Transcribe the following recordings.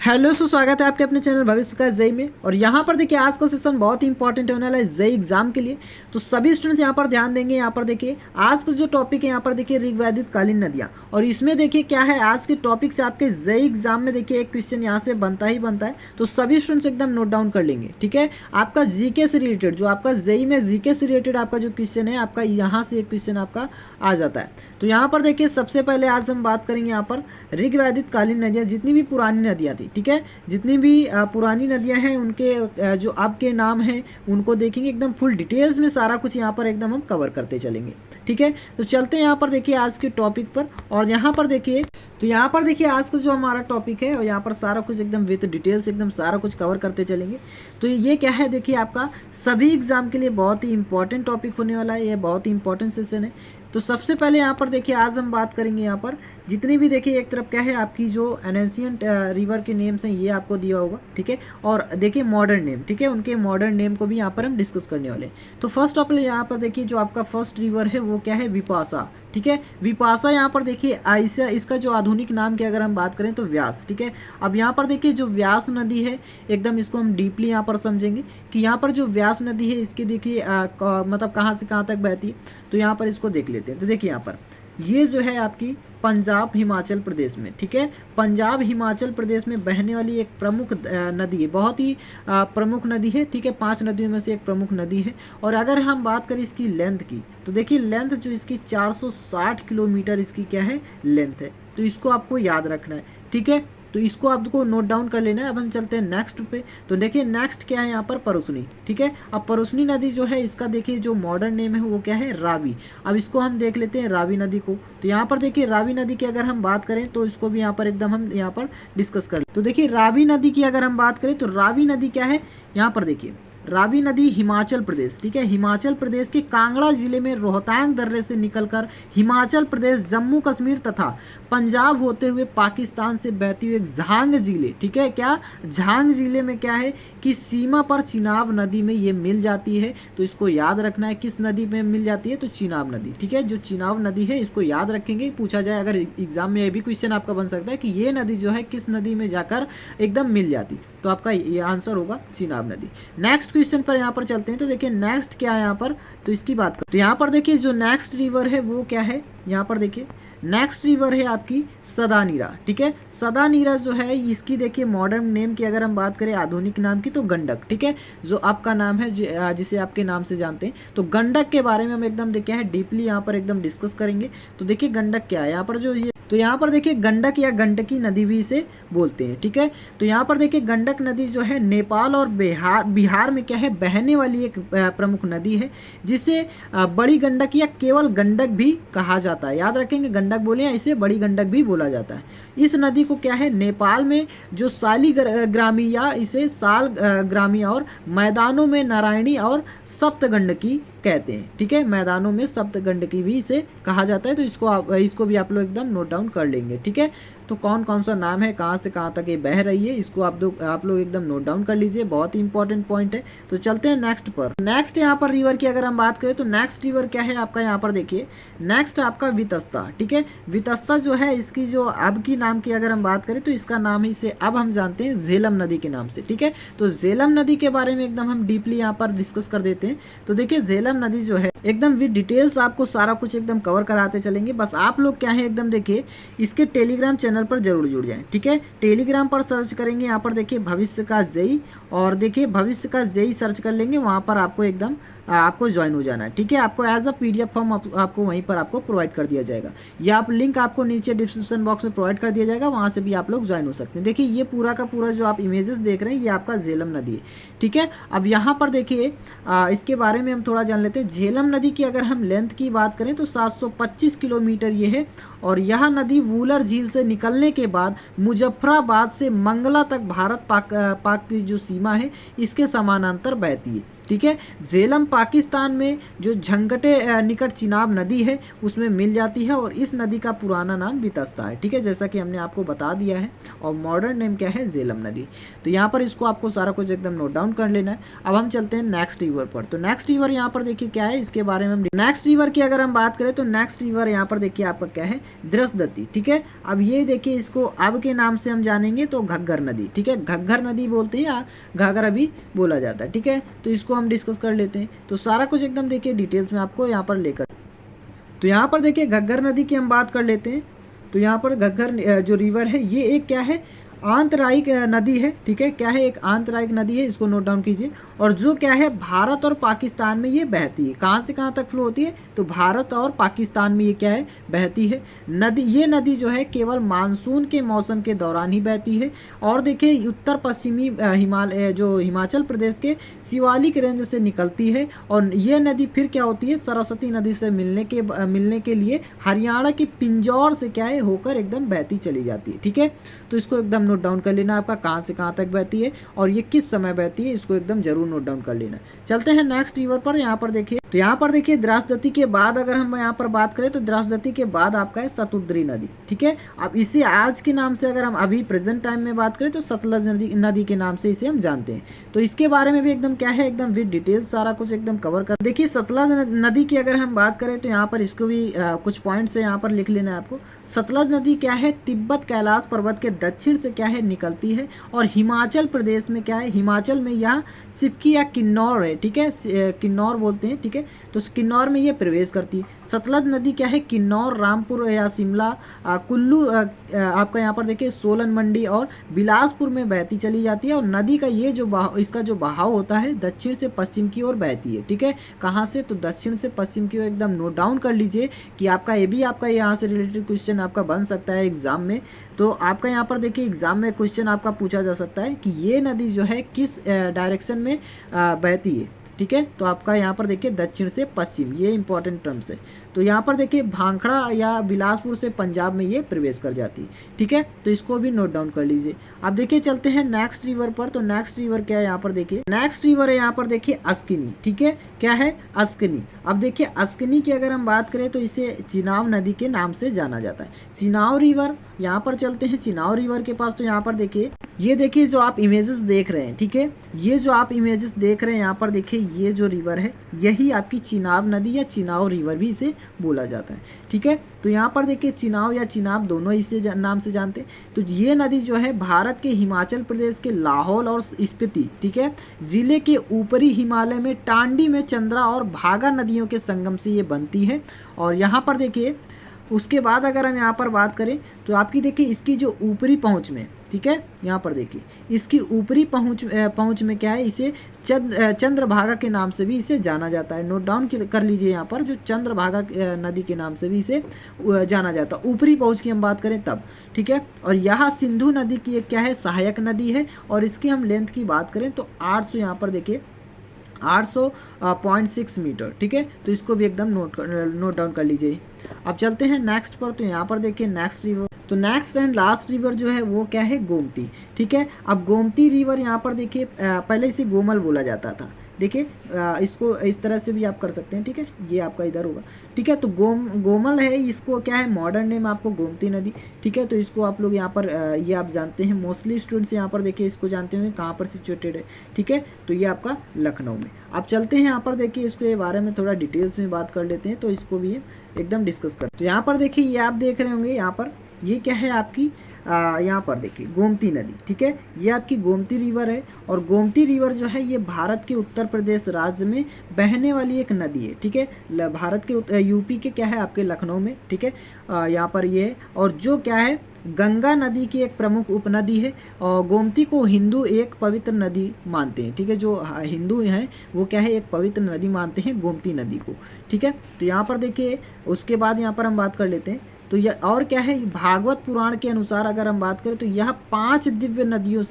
Hello स्वागत है आपके अपने चैनल भविष्य का जेई में। और यहाँ पर देखिए आज का सेशन बहुत ही इंपॉर्टेंट होने वाला है जेई एग्जाम के लिए। तो सभी स्टूडेंट्स यहाँ पर ध्यान देंगे। यहाँ पर देखिए आज का जो टॉपिक है यहाँ पर देखिए ऋग्वैदिक कालीन नदियाँ, और इसमें देखिए क्या है आज के टॉपिक से आपके जेई एग्जाम में देखिए एक क्वेश्चन यहाँ से बनता ही बनता है। तो सभी स्टूडेंट्स एकदम नोट डाउन कर लेंगे, ठीक है। आपका जीके से रिलेटेड जो आपका जेई में जीके से रिलेटेड आपका जो क्वेश्चन है आपका यहाँ से एक क्वेश्चन आपका आ जाता है। तो यहाँ पर देखिए सबसे पहले आज हम बात करेंगे यहाँ पर ऋग्वैदिक कालीन नदियाँ, जितनी भी पुरानी नदियाँ थी, ठीक है, जितनी भी पुरानी नदियां हैं उनके जो आपके नाम हैं उनको देखेंगे एकदम फुल डिटेल्स में, सारा कुछ यहाँ पर एकदम हम कवर करते चलेंगे, ठीक है। तो चलते हैं यहाँ पर देखिए आज के टॉपिक पर। और यहाँ पर देखिए तो यहाँ पर देखिए आज का जो हमारा टॉपिक है और यहाँ पर सारा कुछ एकदम विथ डिटेल्स एकदम सारा कुछ कवर करते चलेंगे। तो ये क्या है देखिए आपका सभी एग्जाम के लिए बहुत ही इंपॉर्टेंट टॉपिक होने वाला है, ये बहुत ही इंपॉर्टेंट सेशन है। तो सबसे पहले यहाँ पर देखिए आज हम बात करेंगे यहाँ पर जितनी भी देखिए एक तरफ क्या है आपकी जो एनेशियंट रिवर के नेम्स हैं ये आपको दिया होगा, ठीक है। और देखिए मॉडर्न नेम, ठीक है, उनके मॉडर्न नेम को भी यहाँ पर हम डिस्कस करने वाले हैं। तो फर्स्ट ऑफ ऑल यहाँ पर देखिए जो आपका फर्स्ट रिवर है वो क्या है, विपाशा, ठीक है। विपाशा यहाँ पर देखिए ऐसा इसका जो आधुनिक नाम की अगर हम बात करें तो व्यास, ठीक है। अब यहाँ पर देखिए जो व्यास नदी है एकदम इसको हम डीपली यहाँ पर समझेंगे कि यहाँ पर जो व्यास नदी है इसकी देखिए मतलब कहाँ से कहाँ तक बहती है। तो यहाँ पर इसको देख लेते हैं। तो देखिए यहाँ पर ये जो है आपकी पंजाब हिमाचल प्रदेश में, ठीक है, पंजाब हिमाचल प्रदेश में बहने वाली एक प्रमुख नदी है, बहुत ही प्रमुख नदी है, ठीक है, 5 नदियों में से एक प्रमुख नदी है। और अगर हम बात करें इसकी लेंथ की तो देखिए लेंथ जो इसकी 460 किलोमीटर इसकी क्या है लेंथ है। तो इसको आपको याद रखना है, ठीक है। तो इसको आपको नोट डाउन कर लेना है। अब हम चलते हैं नेक्स्ट पे। तो देखिए नेक्स्ट क्या है यहाँ पर परुसनी, ठीक है। अब परुसनी नदी जो है इसका देखिए जो मॉडर्न नेम है वो क्या है, रावी। अब इसको हम देख लेते हैं रावी नदी को। तो यहाँ पर देखिए रावी नदी की अगर हम बात करें तो इसको भी यहाँ पर एकदम हम यहाँ पर डिस्कस कर। तो देखिए रावी नदी की अगर हम बात करें तो रावी नदी क्या है, यहाँ पर देखिए रावी नदी हिमाचल प्रदेश, ठीक है, हिमाचल प्रदेश के कांगड़ा जिले में रोहतांग दर्रे से निकलकर हिमाचल प्रदेश, जम्मू कश्मीर तथा पंजाब होते हुए पाकिस्तान से बहती हुई एक झांग जिले, ठीक है, क्या झांग जिले में क्या है कि सीमा पर चिनाब नदी में ये मिल जाती है। तो इसको याद रखना है किस नदी में मिल जाती है, तो चिनाब नदी, ठीक है, जो चिनाब नदी है इसको याद रखेंगे। पूछा जाए अगर एग्जाम में ये भी क्वेश्चन आपका बन सकता है कि ये नदी जो है किस नदी में जाकर एकदम मिल जाती, तो आपका ये आंसर होगा चिनाब नदी। नेक्स्ट क्वेश्चन पर यहाँ पर चलते हैं। तो देखिए नेक्स्ट क्या है यहाँ पर, तो इसकी बात करें तो यहाँ पर देखिए जो नेक्स्ट रिवर है वो क्या है, यहाँ पर देखिए नेक्स्ट रिवर है आपकी सदानीरा, ठीक है। सदानीरा जो है इसकी देखिए मॉडर्न नेम की अगर हम बात करें आधुनिक नाम की तो गंडक, ठीक है, जो आपका नाम है जिसे आपके नाम से जानते हैं। तो गंडक के बारे में हम एकदम देखिए है डीपली यहाँ पर एकदम डिस्कस करेंगे। तो देखिए गंडक क्या है यहाँ पर जो ये, तो यहाँ पर देखिए गंडक या गंडकी नदी भी इसे बोलते हैं, ठीक है। तो यहाँ पर देखिए गंडक नदी जो है नेपाल और बिहार में क्या है बहने वाली एक प्रमुख नदी है, जिसे बड़ी गंडक या केवल गंडक भी कहा जाता है। याद रखेंगे गंडक बोले या इसे बड़ी गंडक भी बोला जाता है। इस नदी को क्या है नेपाल में जो सालीग्रामी या इसे साल ग्रामी और मैदानों में नारायणी और सप्तगंडकी कहते हैं, ठीक है, मैदानों में सप्तगंडकी भी इसे कहा जाता है। तो इसको भी आप लोग एकदम नोट डाउन कर लेंगे, ठीक है। तो कौन कौन सा नाम है, कहाँ से कहाँ तक ये बह रही है, इसको आप लोग एकदम नोट डाउन कर लीजिए, बहुत ही इंपॉर्टेंट पॉइंट है। तो चलते हैं नेक्स्ट पर। नेक्स्ट यहाँ पर रिवर की अगर हम बात करें तो नेक्स्ट रिवर क्या है आपका, यहाँ पर देखिए नेक्स्ट आपका वितस्ता, ठीक है। वितस्ता जो है इसकी जो अब की नाम की अगर हम बात करें तो इसका नाम है, इसे अब हम जानते हैं झेलम नदी के नाम से, ठीक है। तो झेलम नदी के बारे में एकदम हम डीपली यहाँ पर डिस्कस कर देते हैं। तो देखिए झेलम नदी जो है एकदम विद डिटेल्स आपको सारा कुछ एकदम कवर कराते चलेंगे। बस आप लोग क्या है एकदम देखिए इसके टेलीग्राम चैनल पर जरूर जुड़ जाएं, ठीक है। टेलीग्राम पर सर्च करेंगे यहाँ पर देखिए भविष्य का जेई, और देखिए भविष्य का जेई सर्च कर लेंगे, वहाँ पर आपको एकदम आपको ज्वाइन हो जाना है, ठीक है। आपको एज अ PDF फॉर्म आपको वहीं पर आपको प्रोवाइड कर दिया जाएगा, या आप लिंक आपको नीचे डिस्क्रिप्शन बॉक्स में प्रोवाइड कर दिया जाएगा, वहाँ से भी आप लोग ज्वाइन हो सकते हैं। देखिए ये पूरा का पूरा जो आप इमेजेस देख रहे हैं ये आपका झेलम नदी है, ठीक है। अब यहाँ पर देखिए इसके बारे में हम थोड़ा जान लेते हैं। झेलम नदी की अगर हम लेंथ की बात करें तो 725 किलोमीटर ये है, और यह नदी वूलर झील से निकलने के बाद मुजफ्फराबाद से मंगला तक भारत पाक की जो सीमा है इसके समानांतर बहती है। ठीक है। झेलम पाकिस्तान में जो झंगटे निकट चिनाब नदी है उसमें मिल जाती है और इस नदी का पुराना नाम बितस्ता है। ठीक है, जैसा कि हमने आपको बता दिया है, और मॉडर्न नेम क्या है, झेलम नदी। तो यहाँ पर इसको आपको सारा कुछ एकदम नोट डाउन कर लेना है। अब हम चलते हैं नेक्स्ट रिवर पर। तो नेक्स्ट रिवर यहाँ पर देखिए क्या है, इसके बारे में हम नेक्स्ट रिवर की अगर हम बात करें तो नेक्स्ट रिवर यहाँ पर देखिए आपका क्या है, द्रसदती। ठीक है, अब ये देखिए इसको अब के नाम से हम जानेंगे तो घग्गर नदी। ठीक है, घग्गर नदी बोलते हैं या घाघरा भी बोला जाता है। ठीक है, तो इसको हम डिस्कस कर लेते हैं। तो सारा कुछ एकदम देखिए डिटेल्स में आपको यहाँ पर लेकर, तो यहाँ पर देखिए घग्गर नदी की हम बात कर लेते हैं। तो यहाँ पर घग्गर जो रिवर है ये एक क्या है, आंतरायिक नदी है। ठीक है, क्या है, एक आंतरायिक नदी है, इसको नोट डाउन कीजिए। और जो क्या है, भारत और पाकिस्तान में ये बहती है। कहाँ से कहाँ तक फ्लो होती है, तो भारत और पाकिस्तान में ये क्या है, बहती है नदी। ये नदी जो है केवल मानसून के मौसम के दौरान ही बहती है। और देखिए उत्तर पश्चिमी हिमाचल प्रदेश के शिवालिक रेंज से निकलती है। और ये नदी फिर क्या होती है, सरस्वती नदी से मिलने के लिए हरियाणा के पिंजौर से क्या है, होकर एकदम बहती चली जाती है। ठीक है, तो इसको एकदम नोट डाउन कर लेना आपका, कहाँ से कहाँ तक बहती है और ये किस समय बहती है, इसको एकदम जरूर नोट डाउन कर लेना। चलते हैं नेक्स्ट रिवर पर। यहाँ पर देखिए, तो यहाँ पर देखिए द्रासदती के बाद अगर हम यहाँ पर बात करें तो द्रासदती के बाद आपका है सतुद्री नदी। ठीक है, अब इसे आज के नाम से अगर हम अभी प्रेजेंट टाइम में बात करें तो सतलज नदी के नाम से इसे हम जानते हैं। तो इसके बारे में भी एकदम क्या है, एकदम विद डिटेल्स सारा कुछ एकदम कवर कर। देखिए सतलज नदी की अगर हम बात करें तो यहाँ पर इसको भी कुछ पॉइंट्स से यहाँ पर लिख लेना है आपको। सतलज नदी क्या है, तिब्बत कैलाश पर्वत के दक्षिण से क्या है, निकलती है और हिमाचल प्रदेश में क्या है, हिमाचल में यह सिपकी या किन्नौर है। ठीक है, किन्नौर बोलते हैं। ठीक है, तो किन्नौर में ये प्रवेश करती है। सतलज नदी क्या है, किन्नौर, रामपुर या शिमला, कुल्लू, आपका यहाँ पर देखिए सोलन मंडी और बिलासपुर में बहती चली जाती है। और नदी का ये जो इसका जो बहाव होता है दक्षिण से पश्चिम की ओर बहती है। ठीक है, कहाँ से, तो दक्षिण से पश्चिम की ओर। एकदम नोट डाउन कर लीजिए कि आपका ये भी आपका यहाँ से रिलेटेड क्वेश्चन आपका बन सकता है एग्जाम में। तो आपका यहाँ पर देखिए एग्जाम में क्वेश्चन आपका पूछा जा सकता है कि ये नदी जो है किस डायरेक्शन में बहती है। ठीक है, तो आपका यहाँ पर देखिए दक्षिण से पश्चिम, ये इंपॉर्टेंट टर्म्स है। तो यहाँ पर देखिए भांखड़ा या बिलासपुर से पंजाब में ये प्रवेश कर जाती है। ठीक है, तो इसको भी नोट डाउन कर लीजिए। अब देखिए चलते हैं नेक्स्ट रिवर पर। तो नेक्स्ट रिवर क्या है, यहाँ पर देखिए नेक्स्ट रिवर है यहाँ पर देखिए अस्किनी। ठीक है, क्या है, अस्किनी। अब देखिए अस्किनी की अगर हम बात करें तो इसे चिनाब नदी के नाम से जाना जाता है। चिनाब रिवर, यहाँ पर चलते हैं चिनाब रिवर के पास। तो यहाँ पर देखिए, ये देखिए जो आप इमेजेस देख रहे हैं, ठीक है, ये जो आप इमेजेस देख रहे हैं यहाँ पर देखिए, ये जो रिवर है यही आपकी चिनाब नदी या चिनाब रिवर भी इसे बोला जाता है। ठीक है, तो यहाँ पर देखिए चिनाब या चिनाब दोनों इसे नाम से जानते हैं। तो ये नदी जो है भारत के हिमाचल प्रदेश के लाहौल और स्पीति, ठीक है, जिले के ऊपरी हिमालय में टांडी में चंद्रा और भागा नदियों के संगम से ये बनती है। और यहाँ पर देखिए उसके बाद अगर हम यहाँ पर बात करें तो आपकी देखिए इसकी जो ऊपरी पहुँच में, ठीक है, यहाँ पर देखिए इसकी ऊपरी पहुँच में क्या है, इसे चंद्रभागा के नाम से भी इसे जाना जाता है। नोट डाउन कर लीजिए यहाँ पर, जो चंद्रभागा नदी के नाम से भी इसे जाना जाता है। ऊपरी पहुँच की हम बात करें तब, ठीक है। और यहाँ सिंधु नदी की एक क्या है, सहायक नदी है। और इसकी हम लेंथ की बात करें तो 800 यहाँ पर देखिए 800.6 मीटर, ठीक है। तो इसको भी एकदम नोट डाउन कर लीजिए। अब चलते हैं नेक्स्ट पर। तो यहाँ पर देखिए नेक्स्ट रिवर, तो नेक्स्ट एंड लास्ट रिवर जो है वो क्या है, गोमती, ठीक है। अब गोमती रिवर यहाँ पर देखिए पहले इसे गोमल बोला जाता था। देखिए इसको इस तरह से भी आप कर सकते हैं, ठीक है, ये आपका इधर होगा, ठीक है। तो गोमल है, इसको क्या है मॉडर्न नेम आपको गोमती नदी, ठीक है। तो इसको आप लोग यहाँ पर ये आप जानते हैं, मोस्टली स्टूडेंट्स यहाँ पर देखिए इसको जानते होंगे कहाँ पर सिचुएटेड है, ठीक है। तो ये आपका लखनऊ में। अब चलते हैं यहाँ पर देखिए इसके बारे में थोड़ा डिटेल्स में बात कर लेते हैं, तो इसको भी एकदम डिस्कस कर। तो यहाँ पर देखिए ये आप देख रहे होंगे, यहाँ पर ये क्या है आपकी यहाँ पर देखिए गोमती नदी, ठीक है, ये आपकी गोमती रिवर है। और गोमती रिवर जो है ये भारत के उत्तर प्रदेश राज्य में बहने वाली एक नदी है, ठीक है। भारत के यूपी के क्या है आपके लखनऊ में, ठीक है, यहाँ पर ये है। और जो क्या है गंगा नदी की एक प्रमुख उपनदी है। और गोमती को हिंदू एक पवित्र नदी मानते हैं, ठीक है। जो हिंदू हैं वो क्या है, एक पवित्र नदी मानते हैं गोमती नदी को, ठीक है। तो यहाँ पर देखिए उसके बाद यहाँ पर हम बात कर लेते हैं। तो यह और क्या है, भागवत पुराण के अनुसार अगर हम बात करें तो यह 5 दिव्य नदियों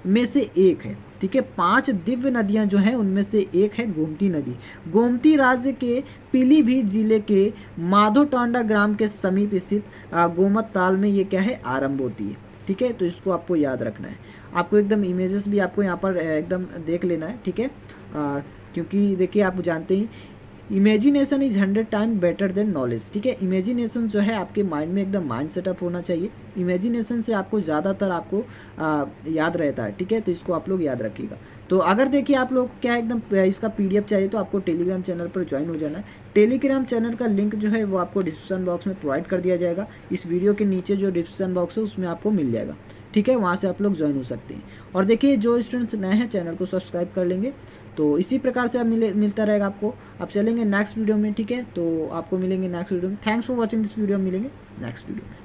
में से एक है, ठीक है। 5 दिव्य नदियां जो हैं उनमें से एक है गोमती नदी। गोमती राज्य के पीलीभीत जिले के माधोटांडा ग्राम के समीप स्थित गोमत ताल में ये क्या है, आरंभ होती है, ठीक है। तो इसको आपको याद रखना है। आपको एकदम इमेजेस भी आपको यहाँ पर एकदम देख लेना है, ठीक है। क्योंकि देखिए आप जानते हैं imagination is 100 time better than knowledge. ठीक है, इमेजिनेशन जो है आपके माइंड में एकदम माइंड सेटअप होना चाहिए। इमेजिनेशन से आपको ज़्यादातर आपको याद रहता है। ठीक है, तो इसको आप लोग याद रखिएगा। तो अगर देखिए आप लोग क्या है एकदम इसका PDF चाहिए तो आपको टेलीग्राम चैनल पर ज्वाइन हो जाना है। टेलीग्राम चैनल का लिंक जो है वो आपको डिस्क्रिप्शन बॉक्स में प्रोवाइड कर दिया जाएगा। इस वीडियो के नीचे जो डिस्क्रिप्शन बॉक्स है उसमें आपको मिल जाएगा। ठीक है, वहाँ से आप लोग ज्वाइन हो सकते हैं। और देखिए जो स्टूडेंट्स नए हैं चैनल को सब्सक्राइब कर लेंगे तो इसी प्रकार से आप मिलता रहेगा आपको। अब चलेंगे नेक्स्ट वीडियो में। ठीक है, तो आपको मिलेंगे नेक्स्ट वीडियो में। Thanks for watching this video, मिलेंगे नेक्स्ट वीडियो में।